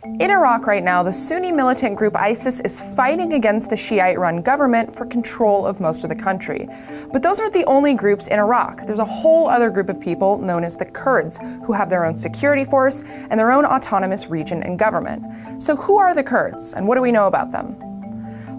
In Iraq right now, the Sunni militant group ISIS is fighting against the Shiite-run government for control of most of the country. But those aren't the only groups in Iraq. There's a whole other group of people known as the Kurds, who have their own security force and their own autonomous region and government. So who are the Kurds, and what do we know about them?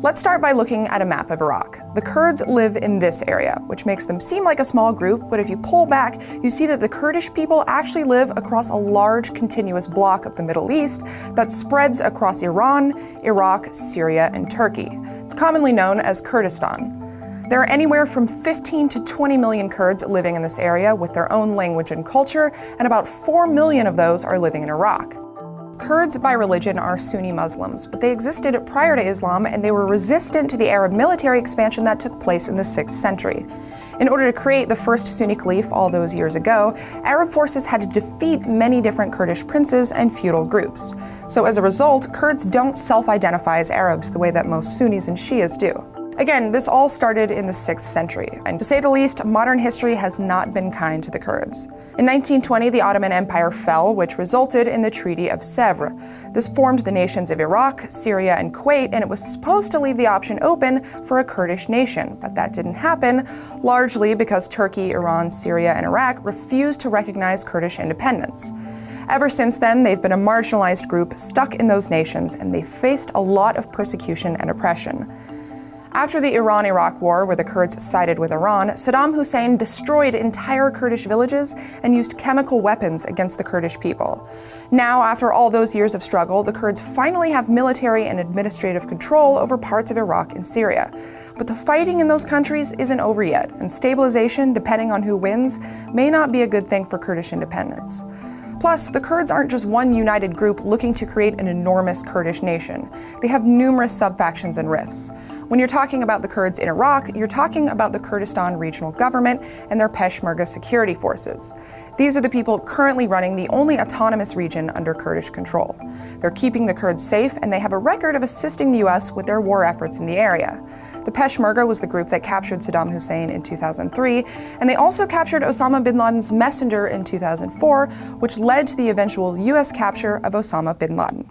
Let's start by looking at a map of Iraq. The Kurds live in this area, which makes them seem like a small group, but if you pull back, you see that the Kurdish people actually live across a large continuous block of the Middle East that spreads across Iran, Iraq, Syria, and Turkey. It's commonly known as Kurdistan. There are anywhere from 15 to 20 million Kurds living in this area with their own language and culture, and about 4 million of those are living in Iraq. Kurds by religion are Sunni Muslims, but they existed prior to Islam and they were resistant to the Arab military expansion that took place in the 6th century. In order to create the first Sunni Caliph all those years ago, Arab forces had to defeat many different Kurdish princes and feudal groups. So as a result, Kurds don't self-identify as Arabs the way that most Sunnis and Shias do. Again, this all started in the 6th century, and to say the least, modern history has not been kind to the Kurds. In 1920, the Ottoman Empire fell, which resulted in the Treaty of Sèvres. This formed the nations of Iraq, Syria, and Kuwait, and it was supposed to leave the option open for a Kurdish nation, but that didn't happen, largely because Turkey, Iran, Syria, and Iraq refused to recognize Kurdish independence. Ever since then, they've been a marginalized group stuck in those nations, and they've faced a lot of persecution and oppression. After the Iran-Iraq War, where the Kurds sided with Iran, Saddam Hussein destroyed entire Kurdish villages and used chemical weapons against the Kurdish people. Now, after all those years of struggle, the Kurds finally have military and administrative control over parts of Iraq and Syria. But the fighting in those countries isn't over yet, and stabilization, depending on who wins, may not be a good thing for Kurdish independence. Plus, the Kurds aren't just one united group looking to create an enormous Kurdish nation. They have numerous sub-factions and rifts. When you're talking about the Kurds in Iraq, you're talking about the Kurdistan Regional Government and their Peshmerga security forces. These are the people currently running the only autonomous region under Kurdish control. They're keeping the Kurds safe, and they have a record of assisting the US with their war efforts in the area. The Peshmerga was the group that captured Saddam Hussein in 2003, and they also captured Osama bin Laden's messenger in 2004, which led to the eventual US capture of Osama bin Laden.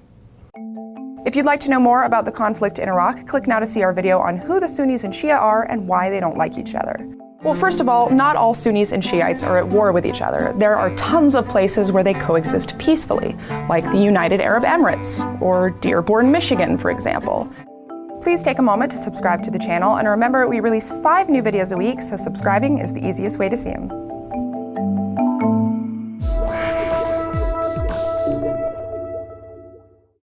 If you'd like to know more about the conflict in Iraq, click now to see our video on who the Sunnis and Shia are and why they don't like each other. Well, first of all, not all Sunnis and Shiites are at war with each other. There are tons of places where they coexist peacefully, like the United Arab Emirates, or Dearborn, Michigan, for example. Please take a moment to subscribe to the channel, and remember, we release 5 new videos a week, so subscribing is the easiest way to see them.